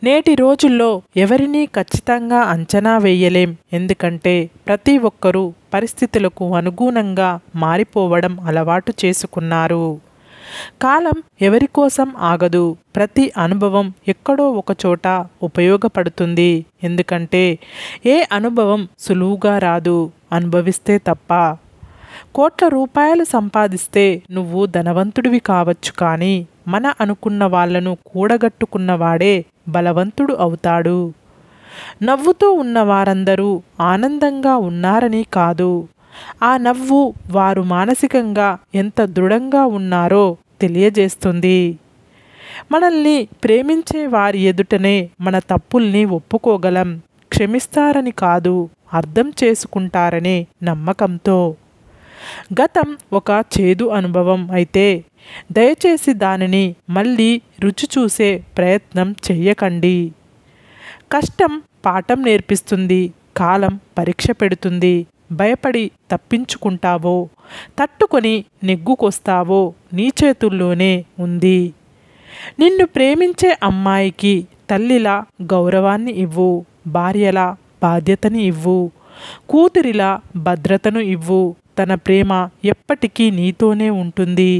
నేటి రోజుల్లో ఎవరినీ ఖచ్చితంగా అంచనా వేయలేం. ఎందుకంటే ప్రతి ఒక్కరూ పరిస్థితులకు అనుగుణంగా మారిపోవడం అలవాటు చేసుకున్నారు. కాలం ఎవరి కోసం ఆగదు. ప్రతి అనుభవం ఎక్కడో ఒకచోట ఉపయోగపడుతుంది. ఎందుకంటే ఏ అనుభవం సులువుగా రాదు, అనుభవిస్తే తప్ప. కోట్ల రూపాయలు సంపాదిస్తే నువ్వు ధనవంతుడివి కావచ్చు, కానీ మన అనుకున్న వాళ్ళను కూడగట్టుకున్నవాడే బలవంతుడు అవుతాడు. నవ్వుతూ ఉన్న వారందరూ ఆనందంగా ఉన్నారని కాదు, ఆ నవ్వు వారు మానసికంగా ఎంత దృఢంగా ఉన్నారో తెలియజేస్తుంది. మనల్ని ప్రేమించే వారి ఎదుటనే మన తప్పుల్ని ఒప్పుకోగలం. క్షమిస్తారని కాదు, అర్థం చేసుకుంటారనే నమ్మకంతో. గతం ఒక చేదు అనుభవం అయితే దయచేసి దానిని మళ్ళీ రుచి చూసే ప్రయత్నం చెయ్యకండి. కష్టం పాఠం నేర్పిస్తుంది, కాలం పరీక్ష పెడుతుంది. భయపడి తప్పించుకుంటావో, తట్టుకొని నెగ్గుకొస్తావో నీ చేతుల్లోనే ఉంది. నిన్ను ప్రేమించే అమ్మాయికి తల్లిలా గౌరవాన్ని ఇవ్వు, భార్యలా బాధ్యతని ఇవ్వు, కూతురిలా భద్రతను ఇవ్వు. తన ప్రేమ ఎప్పటికీ నీతోనే ఉంటుంది.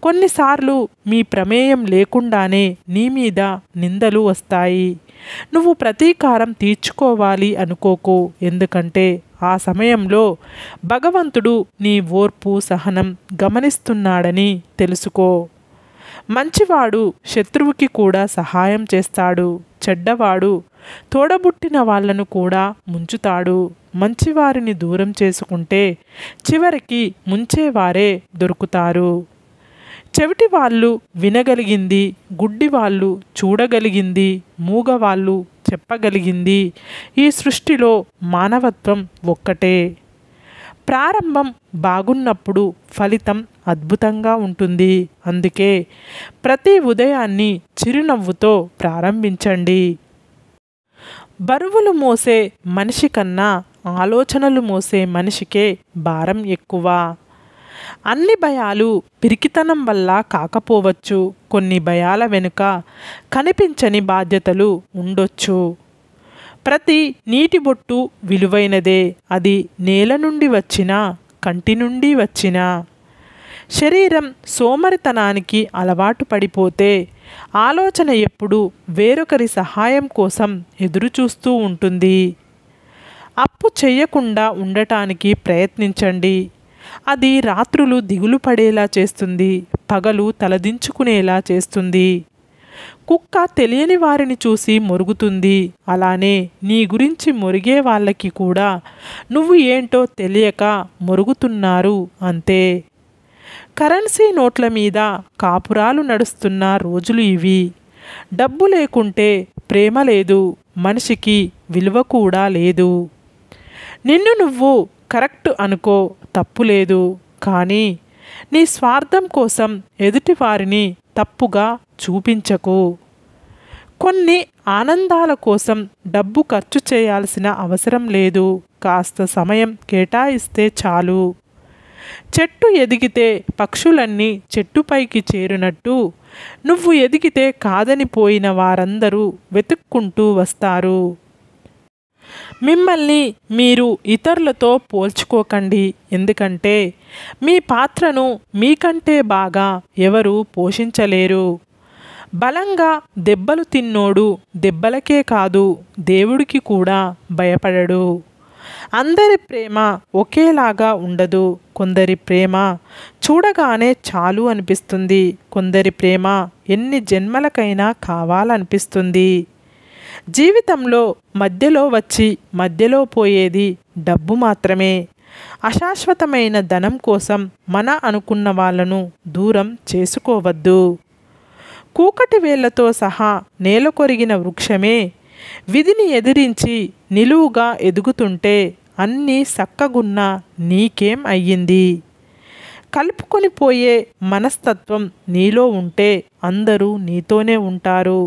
కొన్నిసార్లు మీ ప్రమేయం లేకుండానే నీ మీద నిందలు వస్తాయి. నువ్వు ప్రతీకారం తీర్చుకోవాలి అనుకోకు. ఎందుకంటే ఆ సమయంలో భగవంతుడు నీ ఓర్పు సహనం గమనిస్తున్నాడని తెలుసుకో. మంచివాడు శత్రువుకి కూడా సహాయం చేస్తాడు. చెడ్డవాడు తోడబుట్టిన వాళ్ళను కూడా ముంచుతాడు. మంచివారిని దూరం చేసుకుంటే చివరికి ముంచేవారే దొరుకుతారు. చెవిటి వాళ్ళు వినగలిగింది, గుడ్డి వాళ్ళు చూడగలిగింది, మూగవాళ్ళు చెప్పగలిగింది ఈ సృష్టిలో మానవత్వం ఒక్కటే. ప్రారంభం బాగున్నప్పుడు ఫలితం అద్భుతంగా ఉంటుంది. అందుకే ప్రతి ఉదయాన్ని చిరునవ్వుతో ప్రారంభించండి. బరువులు మోసే మనిషి కన్నా ఆలోచనలు మోసే మనిషికే భారం ఎక్కువ. అన్ని భయాలు పిరికితనం వల్ల కాకపోవచ్చు. కొన్ని భయాల వెనుక కనిపించని బాధ్యతలు ఉండొచ్చు. ప్రతి నీటి బొట్టు విలువైనదే, అది నేల నుండి వచ్చినా కంటి నుండి వచ్చినా. శరీరం సోమరితనానికి అలవాటు పడిపోతే ఆలోచన ఎప్పుడు వేరొకరి సహాయం కోసం ఎదురుచూస్తూ ఉంటుంది. అప్పు చెయ్యకుండా ఉండటానికి ప్రయత్నించండి. అది రాత్రులు దిగులు పడేలా చేస్తుంది, పగలు తలదించుకునేలా చేస్తుంది. కుక్క తెలియని వారిని చూసి మొరుగుతుంది. అలానే నీ గురించి మొరిగే వాళ్ళకి కూడా నువ్వు ఏంటో తెలియక మొరుగుతున్నారు అంతే. కరెన్సీ నోట్ల మీద కాపురాలు నడుస్తున్న రోజులు ఇవి. డబ్బు లేకుంటే ప్రేమ లేదు, మనిషికి విలువ కూడా లేదు. నిన్ను నువ్వు కరెక్ట్ అనుకో, తప్పు లేదు. కానీ నీ స్వార్థం కోసం ఎదుటి వారిని తప్పుగా చూపించకు. కొన్ని ఆనందాల కోసం డబ్బు ఖర్చు చేయాల్సిన అవసరం లేదు. కాస్త సమయం కేటాయిస్తే చాలు. చెట్టు ఎదిగితే పక్షులన్నీ చెట్టుపైకి చేరినట్టు నువ్వు ఎదిగితే కాదని పోయిన వారందరూ వెతుక్కుంటూ వస్తారు. మిమ్మల్ని మీరు ఇతరులతో పోల్చుకోకండి. ఎందుకంటే మీ పాత్రను మీకంటే బాగా ఎవరు పోషించలేరు. బలంగా దెబ్బలు తిన్నోడు దెబ్బలకే కాదు, దేవుడికి కూడా భయపడడు. అందరి ప్రేమ ఒకేలాగా ఉండదు. కొందరి ప్రేమ చూడగానే చాలు అనిపిస్తుంది. కొందరి ప్రేమ ఎన్ని జన్మలకైనా కావాలనిపిస్తుంది. జీవితంలో మధ్యలో వచ్చి మధ్యలో పోయేది డబ్బు మాత్రమే. అశాశ్వతమైన ధనం కోసం మన అనుకున్న వాళ్ళను దూరం చేసుకోవద్దు. కూకటి వేళ్లతో సహా నేల కొరిగిన వృక్షమే విధిని ఎదిరించి నిలువుగా ఎదుగుతుంటే అన్నీ సక్కగున్న నీకేం అయ్యింది? కలుపుకొని పోయే మనస్తత్వం నీలో ఉంటే అందరూ నీతోనే ఉంటారు.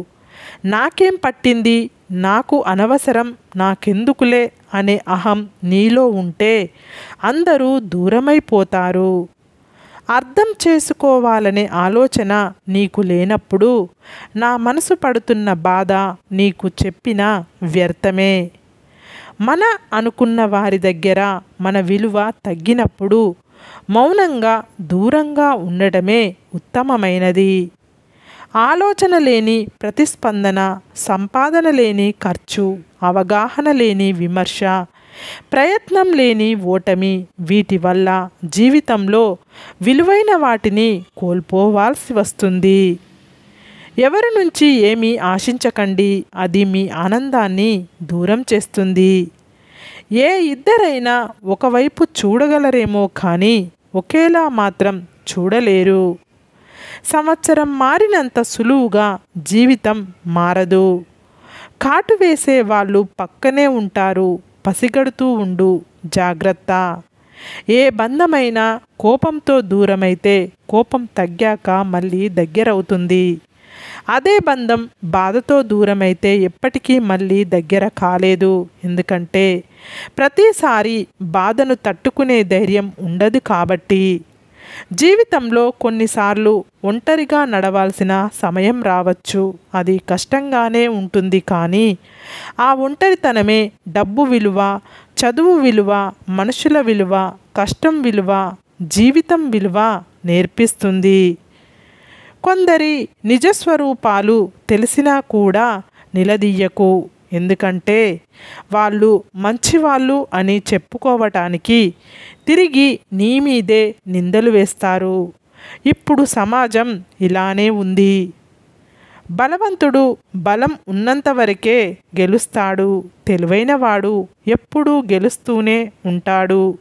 నాకేం పట్టింది, నాకు అనవసరం, నాకెందుకులే అనే అహం నీలో ఉంటే అందరూ దూరమైపోతారు. అర్థం చేసుకోవాలనే ఆలోచన నీకు లేనప్పుడు నా మనసు పడుతున్న బాధ నీకు చెప్పిన వ్యర్థమే. మన అనుకున్న వారి దగ్గర మన విలువ తగ్గినప్పుడు మౌనంగా దూరంగా ఉండటమే ఉత్తమమైనది. ఆలోచన లేని ప్రతిస్పందన, సంపాదన లేని ఖర్చు, అవగాహన లేని విమర్శ, ప్రయత్నం లేని ఓటమి, వీటి వల్ల జీవితంలో విలువైన వాటిని కోల్పోవాల్సి వస్తుంది. ఎవరి నుంచి ఏమీ ఆశించకండి, అది మీ ఆనందాన్ని దూరం చేస్తుంది. ఏ ఇద్దరైనా ఒకవైపు చూడగలరేమో కానీ ఒకేలా మాత్రం చూడలేరు. సంవత్సరం మారినంత సులువుగా జీవితం మారదు. కాటు వేసే వాళ్ళు పక్కనే ఉంటారు. పసిగడుతూ ఉండు, జాగ్రత్త. ఏ బంధమైనా కోపంతో దూరమైతే కోపం తగ్గాక మళ్ళీ దగ్గరవుతుంది. అదే బంధం బాధతో దూరమైతే ఎప్పటికీ మళ్ళీ దగ్గర కాలేదు. ఎందుకంటే ప్రతిసారి బాధను తట్టుకునే ధైర్యం ఉండదు కాబట్టి. జీవితంలో కొన్నిసార్లు ఒంటరిగా నడవాల్సిన సమయం రావచ్చు. అది కష్టంగానే ఉంటుంది కానీ ఆ ఒంటరితనమే డబ్బు విలువ, చదువు విలువ, మనుషుల విలువ, కష్టం విలువ, జీవితం విలువ నేర్పిస్తుంది. కొందరి నిజస్వరూపాలు తెలిసినా కూడా నిలదీయకు. ఎందుకంటే వాళ్ళు మంచివాళ్ళు అని చెప్పుకోవటానికి తిరిగి నీ మీదే నిందలు వేస్తారు. ఇప్పుడు సమాజం ఇలానే ఉంది. బలవంతుడు బలం ఉన్నంత వరకే గెలుస్తాడు. తెలివైనవాడు ఎప్పుడూ గెలుస్తూనే ఉంటాడు.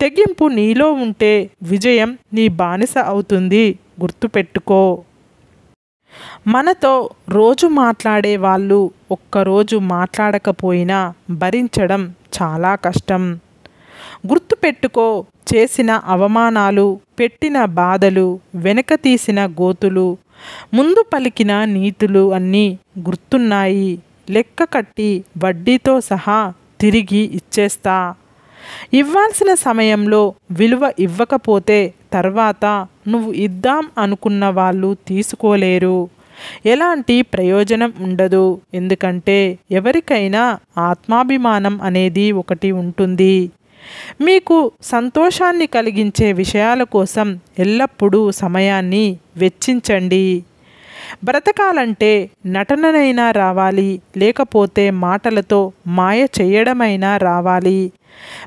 తెగింపు నీలో ఉంటే విజయం నీ బానిస అవుతుంది. గుర్తుపెట్టుకో. మనతో రోజు మాట్లాడే వాళ్ళు ఒక్కరోజు మాట్లాడకపోయినా భరించడం చాలా కష్టం. గుర్తుపెట్టుకో, చేసిన అవమానాలు, పెట్టిన బాధలు, వెనక తీసిన గోతులు, ముందు పలికిన నీతులు అన్నీ గుర్తున్నాయి. లెక్క కట్టి వడ్డీతో సహా తిరిగి ఇచ్చేస్తా. ఇవ్వాల్సిన సమయంలో విలువ ఇవ్వకపోతే తర్వాత నువ్వు ఇద్దాం అనుకున్న వాళ్ళు తీసుకోలేరు. ఎలాంటి ప్రయోజనం ఉండదు. ఎందుకంటే ఎవరికైనా ఆత్మాభిమానం అనేది ఒకటి ఉంటుంది. మీకు సంతోషాన్ని కలిగించే విషయాల కోసం ఎల్లప్పుడూ సమయాన్ని వెచ్చించండి. బ్రతకాలంటే నటననైనా రావాలి, లేకపోతే మాటలతో మాయ చేయడమైనా రావాలి.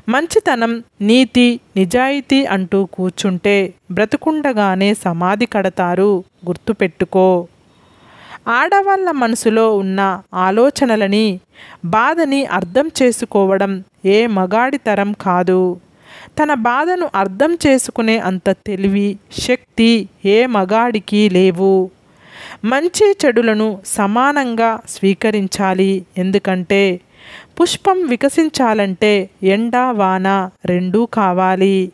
మంచితనం, నీతి, నిజాయితీ అంటూ కూర్చుంటే బ్రతుకుండగానే సమాధి కడతారు. గుర్తుపెట్టుకో. ఆడవాళ్ళ మనసులో ఉన్న ఆలోచనలని, బాధని అర్థం చేసుకోవడం ఏ మగాడి తరం కాదు. తన బాధను అర్థం చేసుకునే అంత తెలివి, శక్తి ఏ మగాడికి లేవు. మంచి చెడులను సమానంగా స్వీకరించాలి. ఎందుకంటే పుష్పం వికసించాలంటే ఎండ, వాన రెండూ కావాలి.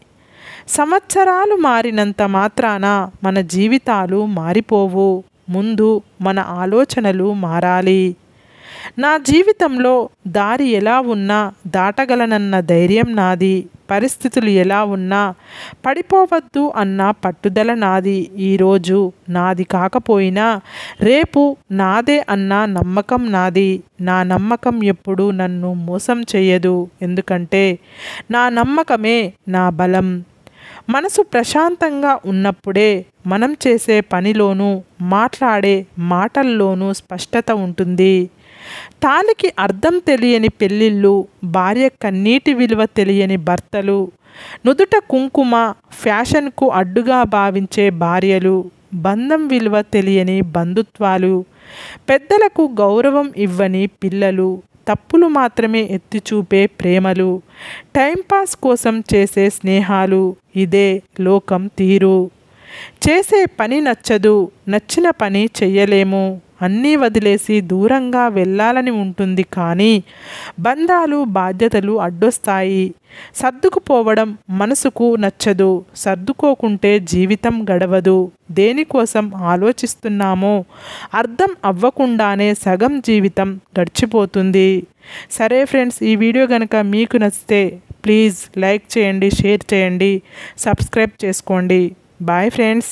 సంవత్సరాలు మారినంత మాత్రాన మన జీవితాలు మారిపోవు. ముందు మన ఆలోచనలు మారాలి. నా జీవితంలో దారి ఎలా ఉన్నా దాటగలనన్న ధైర్యం నాది. పరిస్థితులు ఎలా ఉన్నా పడిపోవద్దు అన్న పట్టుదల నాది. ఈరోజు నాది కాకపోయినా రేపు నాదే అన్న నమ్మకం నాది. నా నమ్మకం ఎప్పుడూ నన్ను మోసం చేయదు. ఎందుకంటే నా నమ్మకమే నా బలం. మనసు ప్రశాంతంగా ఉన్నప్పుడే మనం చేసే పనిలోనూ మాట్లాడే మాటల్లోనూ స్పష్టత ఉంటుంది. తాలికి అర్థం తెలియని పెళ్ళిళ్ళు, భార్య కన్నీటి విలువ తెలియని భర్తలు, నుదుట కుంకుమ ఫ్యాషన్కు అడ్డుగా భావించే భార్యలు, బంధం విలువ తెలియని బంధుత్వాలు, పెద్దలకు గౌరవం ఇవ్వని పిల్లలు, తప్పులు మాత్రమే ఎత్తి చూపే ప్రేమలు, టైంపాస్ కోసం చేసే స్నేహాలు, ఇదే లోకం తీరు. చేసే పని నచ్చదు, నచ్చిన పని చెయ్యలేము, అన్నీ వదిలేసి దూరంగా వెళ్ళాలని ఉంటుంది. కానీ బంధాలు, బాధ్యతలు అడ్డొస్తాయి. సర్దుకుపోవడం మనసుకు నచ్చదు. సర్దుకోకుంటే జీవితం గడవదు. దేనికోసం ఆలోచిస్తున్నామో అర్థం అవ్వకుండానే సగం జీవితం గడిచిపోతుంది. సరే ఫ్రెండ్స్, ఈ వీడియో కనుక మీకు నచ్చితే ప్లీజ్ లైక్ చేయండి, షేర్ చేయండి, సబ్స్క్రైబ్ చేసుకోండి. Bye friends.